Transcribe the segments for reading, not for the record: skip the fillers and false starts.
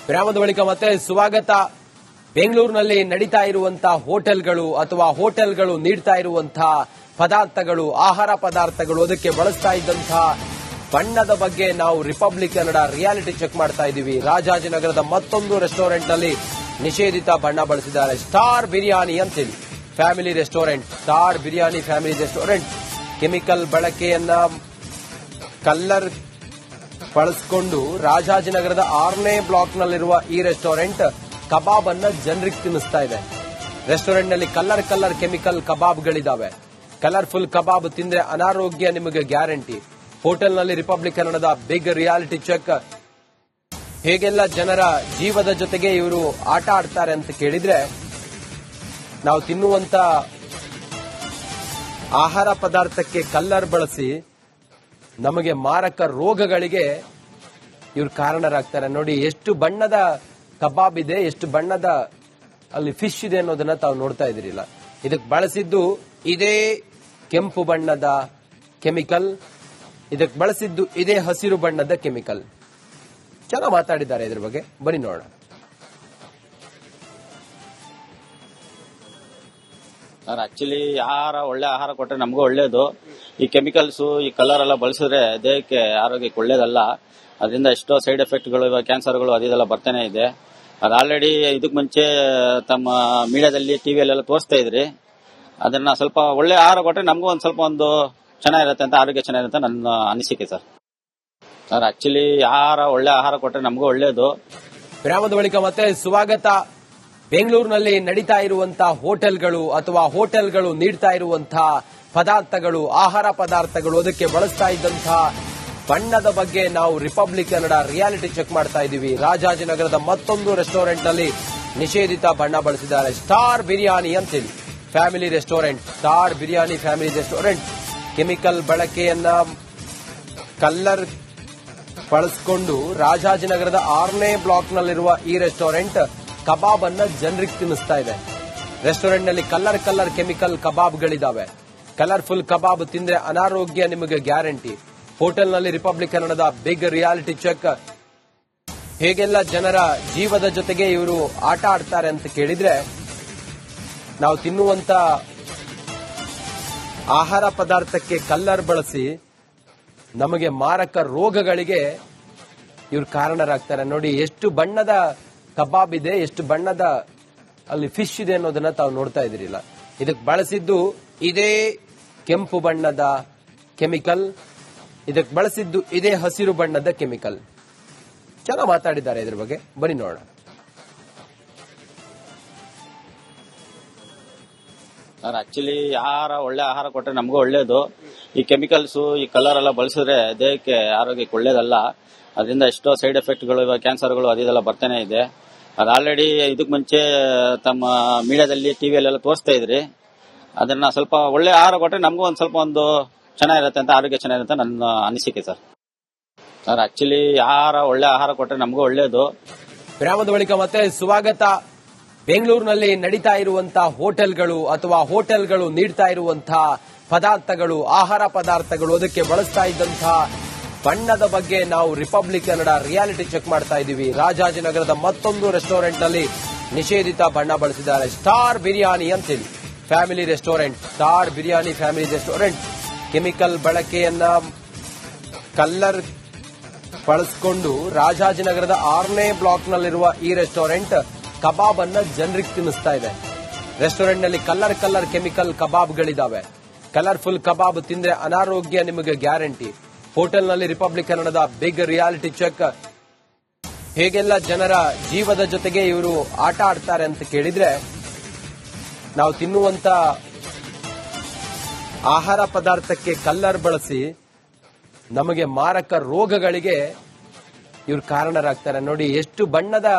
ವಿರಾಮದ ಬಳಿಕ ಮತ್ತೆ ಸ್ವಾಗತ. ಬೆಂಗಳೂರಿನಲ್ಲಿ ನಡೀತಾ ಇರುವಂತಹ ಹೋಟೆಲ್ಗಳು ಅಥವಾ ಹೋಟೆಲ್ಗಳು ನೀಡ್ತಾ ಇರುವಂತಹ ಪದಾರ್ಥಗಳು, ಆಹಾರ ಪದಾರ್ಥಗಳು, ಅದಕ್ಕೆ ಬಳಸ್ತಾ ಇದ್ದಂತಹ ಬಣ್ಣದ ಬಗ್ಗೆ ನಾವು ರಿಪಬ್ಲಿಕ್ ಕನ್ನಡ ರಿಯಾಲಿಟಿ ಚೆಕ್ ಮಾಡ್ತಾ ಇದ್ದೀವಿ. ರಾಜಾಜಿನಗರದ ಮತ್ತೊಂದು ರೆಸ್ಟೋರೆಂಟ್ ನಲ್ಲಿ ನಿಷೇಧಿತ ಬಣ್ಣ ಬಳಸಿದ್ದಾರೆ. ಸ್ಟಾರ್ ಬಿರಿಯಾನಿ ಅಂತೇಳಿ family restaurant, star biryani family restaurant chemical ಬಳಕೆಯನ್ನ ಕಲ್ಲರ್ ಬಳಸಿಕೊಂಡು ರಾಜಾಜಿನಗರದ 6ನೇ ಬ್ಲಾಕ್ನಲ್ಲಿರುವ ಈ ರೆಸ್ಟೋರೆಂಟ್ ಕಬಾಬ್ ಅನ್ನ ಜನರಿಗೆ ತಿನ್ನಿಸ್ತಾ ಇದೆ. ರೆಸ್ಟೋರೆಂಟ್ ನಲ್ಲಿ ಕಲರ್ ಕೆಮಿಕಲ್ ಕಬಾಬ್ಗಳಿದಾವೆ. ಕಲರ್ಫುಲ್ ಕಬಾಬ್ ತಿಂದ್ರೆ ಅನಾರೋಗ್ಯ ನಿಮಗೆ ಗ್ಯಾರಂಟಿ. ಹೋಟೆಲ್ನಲ್ಲಿ ರಿಪಬ್ಲಿಕ್ ಕನ್ನಡದ ಬಿಗ್ ರಿಯಾಲಿಟಿ ಚೆಕ್. ಹೇಗೆಲ್ಲ ಜನರ ಜೀವದ ಜೊತೆಗೆ ಇವರು ಆಟ ಆಡ್ತಾರೆ ಅಂತ ಕೇಳಿದ್ರೆ, ನಾವು ತಿನ್ನುವಂತ ಆಹಾರ ಪದಾರ್ಥಕ್ಕೆ ಕಲ್ಲರ್ ಬಳಸಿ ನಮಗೆ ಮಾರಕ ರೋಗಗಳಿಗೆ ಇವರು ಕಾರಣರಾಗ್ತಾರೆ. ನೋಡಿ ಎಷ್ಟು ಬಣ್ಣದ ಕಬಾಬ್ ಇದೆ, ಎಷ್ಟು ಬಣ್ಣದ ಅಲ್ಲಿ ಫಿಶ್ ಇದೆ ಅನ್ನೋದನ್ನ ತಾವು ನೋಡ್ತಾ ಇದ್ದೀರಿಲ್ಲ. ಇದಕ್ಕೆ ಬಳಸಿದ್ದು ಇದೇ ಕೆಂಪು ಬಣ್ಣದ ಕೆಮಿಕಲ್, ಇದಕ್ಕೆ ಬಳಸಿದ್ದು ಇದೇ ಹಸಿರು ಬಣ್ಣದ ಕೆಮಿಕಲ್. ಚೆನ್ನಾಗಿ ಮಾತಾಡಿದ್ದಾರೆ ಇದ್ರ ಬಗ್ಗೆ, ಬನ್ನಿ ನೋಡೋಣ. ಸರ್, ಆಕ್ಚುಲಿ ಒಳ್ಳೆ ಆಹಾರ ಕೊಟ್ಟರೆ ನಮಗೂ ಒಳ್ಳೇದು. ಈ ಕೆಮಿಕಲ್ಸ್, ಈ ಕಲರ್ ಎಲ್ಲ ಬಳಸಿದ್ರೆ ದೇಹಕ್ಕೆ ಆರೋಗ್ಯಕ್ಕೆ ಒಳ್ಳೇದಲ್ಲ. ಅದರಿಂದ ಎಷ್ಟೋ ಸೈಡ್ ಎಫೆಕ್ಟ್ಗಳು, ಇವಾಗ ಕ್ಯಾನ್ಸರ್ಗಳು ಅದೆಲ್ಲ ಬರ್ತಾನೆ ಇದೆ. ಅದು ಆಲ್ರೆಡಿ ಇದಕ್ಕೆ ಮುಂಚೆ ತಮ್ಮ ಮೀಡಿಯಾದಲ್ಲಿ ಟಿವಿಯಲ್ಲೆಲ್ಲ ತೋರಿಸ್ತಾ ಇದ್ರಿ. ಅದನ್ನ ಸ್ವಲ್ಪ ಒಳ್ಳೆ ಆಹಾರ ಕೊಟ್ಟರೆ ನಮಗೂ ಒಂದು ಚೆನ್ನಾಗಿರುತ್ತೆ ಅಂತ, ಆರೋಗ್ಯ ಚೆನ್ನಾಗಿರುತ್ತೆ ನನ್ನ ಅನಿಸಿಕೆ ಸರ್. ಆಕ್ಚುಲಿ ಒಳ್ಳೆ ಆಹಾರ ಕೊಟ್ಟರೆ ನಮಗೂ ಒಳ್ಳೇದು. ವಿರಾಮದ ಬಳಿಕ ಮತ್ತೆ ಸ್ವಾಗತ. ಬೆಂಗಳೂರಿನಲ್ಲಿ ನಡೀತಾ ಇರುವಂತಹ ಹೋಟೆಲ್ಗಳು ಅಥವಾ ಹೋಟೆಲ್ಗಳು ನೀಡ್ತಾ ಇರುವಂತಹ ಪದಾರ್ಥಗಳು, ಆಹಾರ ಪದಾರ್ಥಗಳು, ಅದಕ್ಕೆ ಬಳಸ್ತಾ ಇದ್ದಂತಹ ಬಣ್ಣದ ಬಗ್ಗೆ ನಾವು ರಿಪಬ್ಲಿಕ್ ಕನ್ನಡ ರಿಯಾಲಿಟಿ ಚೆಕ್ ಮಾಡ್ತಾ ಇದ್ದೀವಿ. ರಾಜಾಜಿನಗರದ ಮತ್ತೊಂದು ರೆಸ್ಟೋರೆಂಟ್ ನಲ್ಲಿ ನಿಷೇಧಿತ ಬಣ್ಣ ಬಳಸಿದ್ದಾರೆ. ಸ್ಟಾರ್ ಬಿರಿಯಾನಿ ಅಂತೇಳಿ family restaurant, star biryani family restaurant chemical ಬಳಕೆಯನ್ನ ಕಲ್ಲರ್ ಬಳಸಿಕೊಂಡು ರಾಜಾಜಿನಗರದ 6ನೇ ಬ್ಲಾಕ್ನಲ್ಲಿರುವ ಈ ರೆಸ್ಟೋರೆಂಟ್ ಕಬಾಬ್ ಅನ್ನ ಜನರಿಗೆ ತಿನ್ನಿಸ್ತಾ ಇದೆ. ರೆಸ್ಟೋರೆಂಟ್ ನಲ್ಲಿ ಕಲರ್ ಕೆಮಿಕಲ್ ಕಬಾಬ್ಗಳಿದಾವೆ. ಕಲರ್ಫುಲ್ ಕಬಾಬ್ ತಿಂದ್ರೆ ಅನಾರೋಗ್ಯ ನಿಮಗೆ ಗ್ಯಾರಂಟಿ. ಹೋಟೆಲ್ನಲ್ಲಿ ರಿಪಬ್ಲಿಕ್ ಕನ್ನಡದ ಬಿಗ್ ರಿಯಾಲಿಟಿ ಚೆಕ್. ಹೇಗೆಲ್ಲ ಜನರ ಜೀವದ ಜೊತೆಗೆ ಇವರು ಆಟ ಆಡ್ತಾರೆ ಅಂತ ಕೇಳಿದ್ರೆ, ನಾವು ತಿನ್ನುವಂತ ಆಹಾರ ಪದಾರ್ಥಕ್ಕೆ ಕಲ್ಲರ್ ಬಳಸಿ ನಮಗೆ ಮಾರಕ ರೋಗಗಳಿಗೆ ಇವರು ಕಾರಣರಾಗ್ತಾರೆ. ನೋಡಿ ಎಷ್ಟು ಬಣ್ಣದ ಕಬಾಬ್ ಇದೆ, ಎಷ್ಟು ಬಣ್ಣದ ಅಲ್ಲಿ ಫಿಶ್ ಇದೆ ಅನ್ನೋದನ್ನ ತಾವು ನೋಡ್ತಾ ಇದ್ದೀರಿಲ್ಲ. ಇದಕ್ಕೆ ಬಳಸಿದ್ದು ಇದೇ ಕೆಂಪು ಬಣ್ಣದ ಕೆಮಿಕಲ್, ಇದಕ್ಕೆ ಬಳಸಿದ್ದು ಇದೇ ಹಸಿರು ಬಣ್ಣದ ಕೆಮಿಕಲ್. ಚೆನ್ನಾಗಿ ಮಾತಾಡಿದ್ದಾರೆ ಇದ್ರ ಬಗ್ಗೆ, ಬನ್ನಿ ನೋಡೋಣ. ಸರ್, ಆಕ್ಚುಲಿ ಒಳ್ಳೆ ಆಹಾರ ಕೊಟ್ಟರೆ ನಮಗೂ ಒಳ್ಳೇದು. ಈ ಕೆಮಿಕಲ್ಸ್, ಈ ಕಲರ್ ಎಲ್ಲ ಬಳಸಿದ್ರೆ ದೇಹಕ್ಕೆ ಆರೋಗ್ಯಕ್ಕೆ ಒಳ್ಳೇದಲ್ಲ. ಅದರಿಂದ ಎಷ್ಟೋ ಸೈಡ್ ಎಫೆಕ್ಟ್ಗಳು, ಇವಾಗ ಕ್ಯಾನ್ಸರ್ಗಳು ಅದೆಲ್ಲ ಬರ್ತಾನೆ ಇದೆ. ಅದು ಆಲ್ರೆಡಿ ಇದಕ್ಕೆ ಮುಂಚೆ ತಮ್ಮ ಮೀಡಿಯಾದಲ್ಲಿ ಟಿವಿಯಲ್ಲೆಲ್ಲ ತೋರಿಸ್ತಾ ಇದ್ರಿ. ಅದನ್ನ ಸ್ವಲ್ಪ ಒಳ್ಳೆ ಆಹಾರ ಕೊಟ್ಟರೆ ನಮಗೂ ಒಂದು ಚೆನ್ನಾಗಿರುತ್ತೆ ಅಂತ, ಆರೋಗ್ಯ ಚೆನ್ನಾಗಿರುತ್ತೆ ನನ್ನ ಅನಿಸಿಕೆ ಸರ್. ಆಕ್ಚುಲಿ ಒಳ್ಳೆ ಆಹಾರ ಕೊಟ್ಟರೆ ನಮಗೂ ಒಳ್ಳೇದು. ವಿರಾಮದ ಬಳಿಕ ಮತ್ತೆ ಸ್ವಾಗತ. ಬೆಂಗಳೂರಿನಲ್ಲಿ ನಡೀತಾ ಇರುವಂತಹ ಹೋಟೆಲ್ಗಳು ಅಥವಾ ಹೋಟೆಲ್ಗಳು ನೀಡ್ತಾ ಇರುವಂತಹ ಪದಾರ್ಥಗಳು, ಆಹಾರ ಪದಾರ್ಥಗಳು, ಅದಕ್ಕೆ ಬಳಸ್ತಾ ಇದ್ದಂತಹ ಬಣ್ಣದ ಬಗ್ಗೆ ನಾವು ರಿಪಬ್ಲಿಕ್ ಕನ್ನಡ ರಿಯಾಲಿಟಿ ಚೆಕ್ ಮಾಡ್ತಾ ಇದ್ದೀವಿ. ರಾಜಾಜಿನಗರದ ಮತ್ತೊಂದು ರೆಸ್ಟೋರೆಂಟ್ ನಲ್ಲಿ ನಿಷೇಧಿತ ಬಣ್ಣ ಬಳಸಿದ್ದಾರೆ. ಸ್ಟಾರ್ ಬಿರಿಯಾನಿ ಅಂತೇಳಿ family restaurant, star biryani family restaurant chemical ಬಳಕೆಯನ್ನ ಕಲ್ಲರ್ ಬಳಸಿಕೊಂಡು ರಾಜಾಜಿನಗರದ 6ನೇ ಬ್ಲಾಕ್ನಲ್ಲಿರುವ ಈ ರೆಸ್ಟೋರೆಂಟ್ ಕಬಾಬ್ ಅನ್ನ ಜನರಿಗೆ ತಿನ್ನಿಸ್ತಾ ಇದೆ. ರೆಸ್ಟೋರೆಂಟ್ ನಲ್ಲಿ ಕಲರ್ ಕೆಮಿಕಲ್ ಕಬಾಬ್ಗಳಿದಾವೆ. ಕಲರ್ಫುಲ್ ಕಬಾಬ್ ತಿಂದ್ರೆ ಅನಾರೋಗ್ಯ ನಿಮಗೆ ಗ್ಯಾರಂಟಿ. ಹೋಟೆಲ್ನಲ್ಲಿ ರಿಪಬ್ಲಿಕ್ ಕನ್ನಡದ ಬಿಗ್ ರಿಯಾಲಿಟಿ ಚೆಕ್. ಹೇಗೆಲ್ಲ ಜನರ ಜೀವದ ಜೊತೆಗೆ ಇವರು ಆಟ ಆಡ್ತಾರೆ ಅಂತ ಕೇಳಿದ್ರೆ, ನಾವು ತಿನ್ನುವಂತ ಆಹಾರ ಪದಾರ್ಥಕ್ಕೆ ಕಲ್ಲರ್ ಬಳಸಿ ನಮಗೆ ಮಾರಕ ರೋಗಗಳಿಗೆ ಇವರು ಕಾರಣರಾಗ್ತಾರೆ. ನೋಡಿ ಎಷ್ಟು ಬಣ್ಣದ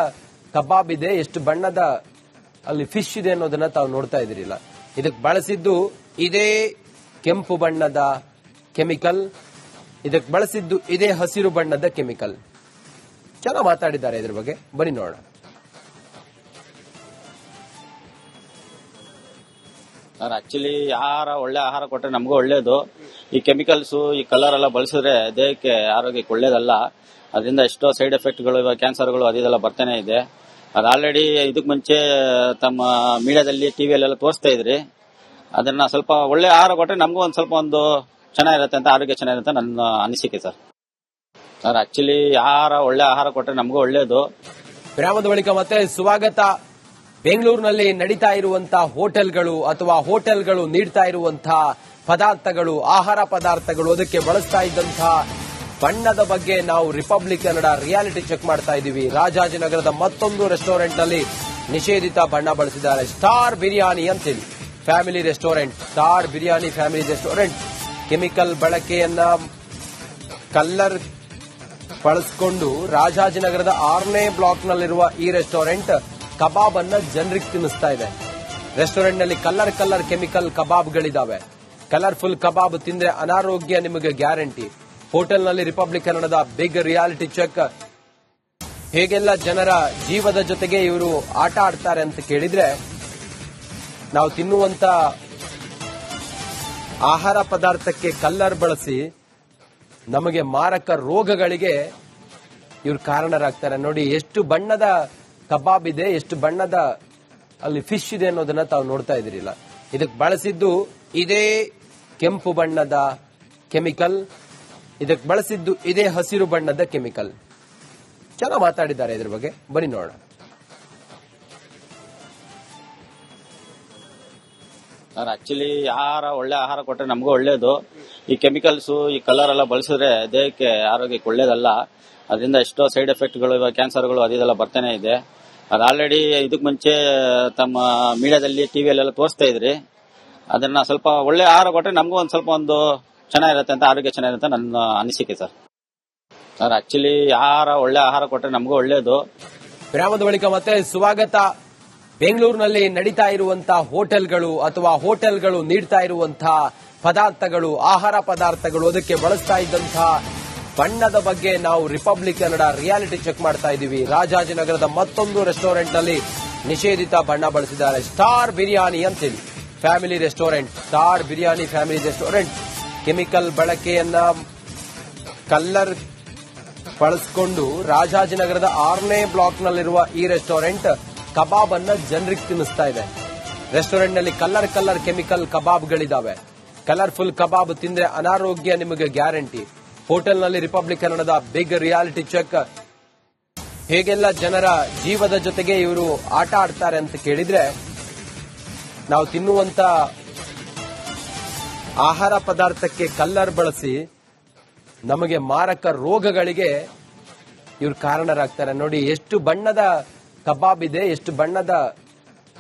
ಕಬಾಬ್ ಇದೆ, ಎಷ್ಟು ಬಣ್ಣದ ಅಲ್ಲಿ ಫಿಶ್ ಇದೆ ಅನ್ನೋದನ್ನ ತಾವು ನೋಡ್ತಾ ಇದ್ದೀರಿಲ್ಲ. ಇದಕ್ಕೆ ಬಳಸಿದ್ದು ಇದೇ ಕೆಂಪು ಬಣ್ಣದ ಕೆಮಿಕಲ್, ಇದಕ್ಕೆ ಬಳಸಿದ್ದು ಇದೇ ಹಸಿರು ಬಣ್ಣದ ಕೆಮಿಕಲ್. ಚೆನ್ನಾಗಿ ಮಾತಾಡಿದ್ದಾರೆ ಇದ್ರ ಬಗ್ಗೆ, ಬನ್ನಿ ನೋಡೋಣ. ಸರ್, ಆಕ್ಚುಲಿ ಒಳ್ಳೆ ಆಹಾರ ಕೊಟ್ಟರೆ ನಮಗೂ ಒಳ್ಳೇದು. ಈ ಕೆಮಿಕಲ್ಸ್, ಈ ಕಲರ್ ಎಲ್ಲ ಬಳಸಿದ್ರೆ ದೇಹಕ್ಕೆ ಆರೋಗ್ಯಕ್ಕೆ ಒಳ್ಳೇದಲ್ಲ. ಅದರಿಂದ ಎಷ್ಟೋ ಸೈಡ್ ಎಫೆಕ್ಟ್ಗಳು ಇವಾಗ ಕ್ಯಾನ್ಸರ್ಗಳು ಅದೆಲ್ಲ ಬರ್ತಾನೆ ಇದೆ. ಅದು ಆಲ್ರೆಡಿ ಇದಕ್ಕೆ ಮುಂಚೆ ತಮ್ಮ ಮೀಡಿಯಾದಲ್ಲಿ ಟಿವಿಯಲ್ಲೆಲ್ಲ ತೋರಿಸ್ತಾ ಇದ್ರಿ. ಅದನ್ನ ಸ್ವಲ್ಪ ಒಳ್ಳೆ ಆಹಾರ ಕೊಟ್ಟರೆ ನಮಗೂ ಒಂದು ಚೆನ್ನಾಗಿರುತ್ತೆ ಅಂತ, ಆರೋಗ್ಯ ಚೆನ್ನಾಗಿರುತ್ತೆ ನನ್ನ ಅನಿಸಿಕೆ ಸರ್. ಆಕ್ಚುಲಿ ಒಳ್ಳೆ ಆಹಾರ ಕೊಟ್ಟರೆ ನಮಗೂ ಒಳ್ಳೇದು. ವಿರಾಮದ ಬಳಿಕ ಮತ್ತೆ ಸ್ವಾಗತ. ಬೆಂಗಳೂರಿನಲ್ಲಿ ನಡೀತಾ ಇರುವಂತಹ ಹೋಟೆಲ್ಗಳು ಅಥವಾ ಹೋಟೆಲ್ಗಳು ನೀಡ್ತಾ ಇರುವಂತಹ ಪದಾರ್ಥಗಳು, ಆಹಾರ ಪದಾರ್ಥಗಳು, ಅದಕ್ಕೆ ಬಳಸ್ತಾ ಇದ್ದಂತಹ ಬಣ್ಣದ ಬಗ್ಗೆ ನಾವು ರಿಪಬ್ಲಿಕ್ ಕನ್ನಡ ರಿಯಾಲಿಟಿ ಚೆಕ್ ಮಾಡ್ತಾ ಇದ್ದೀವಿ. ರಾಜಾಜಿನಗರದ ಮತ್ತೊಂದು ರೆಸ್ಟೋರೆಂಟ್ ನಲ್ಲಿ ನಿಷೇಧಿತ ಬಣ್ಣ ಬಳಸಿದ್ದಾರೆ. ಸ್ಟಾರ್ ಬಿರಿಯಾನಿ ಅಂತೇಳಿ family restaurant, star biryani family restaurant chemical ಬಳಕೆಯನ್ನ ಕಲ್ಲರ್ ಬಳಸಿಕೊಂಡು ರಾಜಾಜಿನಗರದ 6ನೇ ಬ್ಲಾಕ್ ನಲ್ಲಿರುವ ಈ ರೆಸ್ಟೋರೆಂಟ್ ಕಬಾಬ್ ಅನ್ನ ಜನರಿಗೆ ತಿನ್ನಿಸ್ತಾ ಇದೆ. ರೆಸ್ಟೋರೆಂಟ್ ನಲ್ಲಿ ಕಲರ್ ಕೆಮಿಕಲ್ ಕಬಾಬ್ಗಳಿದಾವೆ. ಕಲರ್ಫುಲ್ ಕಬಾಬ್ ತಿಂದ್ರೆ ಅನಾರೋಗ್ಯ ನಿಮಗೆ ಗ್ಯಾರಂಟಿ. ಹೋಟೆಲ್ ನಲ್ಲಿ ರಿಪಬ್ಲಿಕ್ ಕನ್ನಡದ ಬಿಗ್ ರಿಯಾಲಿಟಿ ಚೆಕ್. ಹೇಗೆಲ್ಲ ಜನರ ಜೀವದ ಜೊತೆಗೆ ಇವರು ಆಟ ಆಡ್ತಾರೆ ಅಂತ ಕೇಳಿದ್ರೆ, ನಾವು ತಿನ್ನುವಂತ ಆಹಾರ ಪದಾರ್ಥಕ್ಕೆ ಕಲ್ಲರ್ ಬಳಸಿ ನಮಗೆ ಮಾರಕ ರೋಗಗಳಿಗೆ ಇವರು ಕಾರಣರಾಗ್ತಾರೆ. ನೋಡಿ ಎಷ್ಟು ಬಣ್ಣದ ಕಬಾಬ್ ಇದೆ, ಎಷ್ಟು ಬಣ್ಣದ ಅಲ್ಲಿ ಫಿಶ್ ಇದೆ ಅನ್ನೋದನ್ನ ತಾವು ನೋಡ್ತಾ ಇದ್ದೀರಿಲ್ಲ. ಇದಕ್ಕೆ ಬಳಸಿದ್ದು ಇದೇ ಕೆಂಪು ಬಣ್ಣದ ಕೆಮಿಕಲ್, ಇದಕ್ಕೆ ಬಳಸಿದ್ದು ಇದೇ ಹಸಿರು ಬಣ್ಣದ ಕೆಮಿಕಲ್. ಚೆನ್ನಾಗಿ ಮಾತಾಡಿದ್ದಾರೆ ಇದ್ರ ಬಗ್ಗೆ, ಬನ್ನಿ ನೋಡೋಣ. ಆಕ್ಚುಲಿ ಒಳ್ಳೆ ಆಹಾರ ಕೊಟ್ಟರೆ ನಮಗೂ ಒಳ್ಳೇದು. ಈ ಕೆಮಿಕಲ್ಸ್, ಈ ಕಲರ್ ಎಲ್ಲ ಬಳಸಿದ್ರೆ ದೇಹಕ್ಕೆ ಆರೋಗ್ಯಕ್ಕೆ ಒಳ್ಳೇದಲ್ಲ. ಅದರಿಂದ ಎಷ್ಟೋ ಸೈಡ್ ಎಫೆಕ್ಟ್ಗಳು ಇವಾಗ ಕ್ಯಾನ್ಸರ್ಗಳು ಅದೆಲ್ಲ ಬರ್ತಾನೆ ಇದೆ. ಅದು ಆಲ್ರೆಡಿ ಇದಕ್ಕೆ ಮುಂಚೆ ತಮ್ಮ ಮೀಡಿಯಾದಲ್ಲಿ ಟಿವಿಯಲ್ಲೆಲ್ಲ ತೋರಿಸ್ತಾ ಇದ್ರಿ. ಅದನ್ನ ಸ್ವಲ್ಪ ಒಳ್ಳೆ ಆಹಾರ ಕೊಟ್ಟರೆ ನಮಗೂ ಒಂದು ಚೆನ್ನಾಗಿರುತ್ತೆ ಅಂತ, ಆರೋಗ್ಯ ಚೆನ್ನಾಗಿರುತ್ತೆ ನನ್ನ ಅನಿಸಿಕೆ ಸರ್. ಆಕ್ಚುಲಿ ಒಳ್ಳೆ ಆಹಾರ ಕೊಟ್ಟರೆ ನಮಗೂ ಒಳ್ಳೇದು. ವಿರಾಮದ ಬಳಿಕ ಮತ್ತೆ ಸ್ವಾಗತ. ಬೆಂಗಳೂರಿನಲ್ಲಿ ನಡೀತಾ ಇರುವಂತಹ ಹೋಟೆಲ್ಗಳು ಅಥವಾ ಹೋಟೆಲ್ಗಳು ನೀಡ್ತಾ ಇರುವಂತಹ ಪದಾರ್ಥಗಳು, ಆಹಾರ ಪದಾರ್ಥಗಳು, ಅದಕ್ಕೆ ಬಳಸ್ತಾ ಇದ್ದಂತಹ ಬಣ್ಣದ ಬಗ್ಗೆ ನಾವು ರಿಪಬ್ಲಿಕ್ ಕನ್ನಡ ರಿಯಾಲಿಟಿ ಚೆಕ್ ಮಾಡ್ತಾ ಇದ್ದೀವಿ. ರಾಜಾಜಿನಗರದ ಮತ್ತೊಂದು ರೆಸ್ಟೋರೆಂಟ್ ನಲ್ಲಿ ನಿಷೇಧಿತ ಬಣ್ಣ ಬಳಸಿದ್ದಾರೆ. ಸ್ಟಾರ್ ಬಿರಿಯಾನಿ ಅಂತೇಳಿ family restaurant, star biryani family restaurant chemical ಬಳಕೆಯನ್ನ ಕಲ್ಲರ್ ಬಳಸಿಕೊಂಡು ರಾಜಾಜಿನಗರದ 6ನೇ ಬ್ಲಾಕ್ ನಲ್ಲಿರುವ ಈ ರೆಸ್ಟೋರೆಂಟ್ ಕಬಾಬ್ ಅನ್ನ ಜನರಿಗೆ ತಿನ್ನಿಸ್ತಾ ಇದೆ. ರೆಸ್ಟೋರೆಂಟ್ ನಲ್ಲಿ ಕಲರ್ ಕೆಮಿಕಲ್ ಕಬಾಬ್ಗಳಿದಾವೆ. ಕಲರ್ಫುಲ್ ಕಬಾಬ್ ತಿಂದ್ರೆ ಅನಾರೋಗ್ಯ ನಿಮಗೆ ಗ್ಯಾರಂಟಿ. ಹೋಟೆಲ್ ನಲ್ಲಿ ರಿಪಬ್ಲಿಕ್ ಕನ್ನಡದ ಬಿಗ್ ರಿಯಾಲಿಟಿ ಚೆಕ್. ಹೇಗೆಲ್ಲ ಜನರ ಜೀವದ ಜೊತೆಗೆ ಇವರು ಆಟ ಆಡ್ತಾರೆ ಅಂತ ಕೇಳಿದ್ರೆ, ನಾವು ತಿನ್ನುವಂತ ಆಹಾರ ಪದಾರ್ಥಕ್ಕೆ ಕಲ್ಲರ್ ಬಳಸಿ ನಮಗೆ ಮಾರಕ ರೋಗಗಳಿಗೆ ಇವರು ಕಾರಣರಾಗ್ತಾರೆ. ನೋಡಿ ಎಷ್ಟು ಬಣ್ಣದ ಕಬಾಬ್ ಇದೆ, ಎಷ್ಟು ಬಣ್ಣದ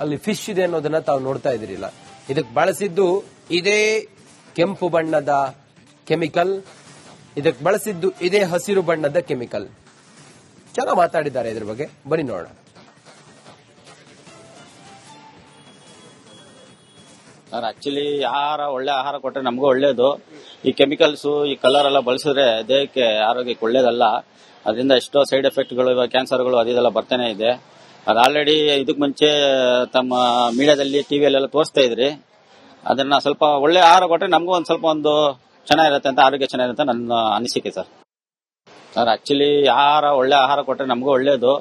ಅಲ್ಲಿ ಫಿಶ್ ಇದೆ ಅನ್ನೋದನ್ನ ತಾವು ನೋಡ್ತಾ ಇದ್ದೀರಿಲ್ಲ. ಇದಕ್ಕೆ ಬಳಸಿದ್ದು ಇದೇ ಕೆಂಪು ಬಣ್ಣದ ಕೆಮಿಕಲ್, ಇದಕ್ಕೆ ಬಳಸಿದ್ದು ಇದೇ ಹಸಿರು ಬಣ್ಣದ ಕೆಮಿಕಲ್. ಚೆನ್ನಾಗಿ ಮಾತಾಡಿದ್ದಾರೆ ಇದ್ರ ಬಗ್ಗೆ, ಬನ್ನಿ ನೋಡೋಣ. ಆಕ್ಚುಲಿ ಒಳ್ಳೆ ಆಹಾರ ಕೊಟ್ಟರೆ ನಮಗೂ ಒಳ್ಳೇದು. ಈ ಕೆಮಿಕಲ್ಸ್, ಈ ಕಲರ್ ಎಲ್ಲ ಬಳಸಿದ್ರೆ ದೇಹಕ್ಕೆ ಆರೋಗ್ಯಕ್ಕೆ ಒಳ್ಳೇದಲ್ಲ. ಅದರಿಂದ ಎಷ್ಟೋ ಸೈಡ್ ಎಫೆಕ್ಟ್ಗಳು ಇವಾಗ ಕ್ಯಾನ್ಸರ್ಗಳು ಅದೆಲ್ಲ ಬರ್ತಾನೆ ಇದೆ. ಅದು ಆಲ್ರೆಡಿ ಇದಕ್ಕೆ ಮುಂಚೆ ತಮ್ಮ ಮೀಡಿಯಾದಲ್ಲಿ ಟಿವಿಯಲ್ಲೆಲ್ಲ ತೋರಿಸ್ತಾ ಇದ್ರಿ. ಅದನ್ನ ಸ್ವಲ್ಪ ಒಳ್ಳೆ ಆಹಾರ ಕೊಟ್ಟರೆ ನಮಗೂ ಒಂದು ಚೆನ್ನಾಗಿರುತ್ತೆ ಅಂತ, ಆರೋಗ್ಯ ಚೆನ್ನಾಗಿರುತ್ತೆ ನನ್ನ ಅನಿಸಿಕೆ ಸರ್. ಆಕ್ಚುಲಿ ಒಳ್ಳೆ ಆಹಾರ ಕೊಟ್ಟರೆ ನಮಗೂ ಒಳ್ಳೇದು.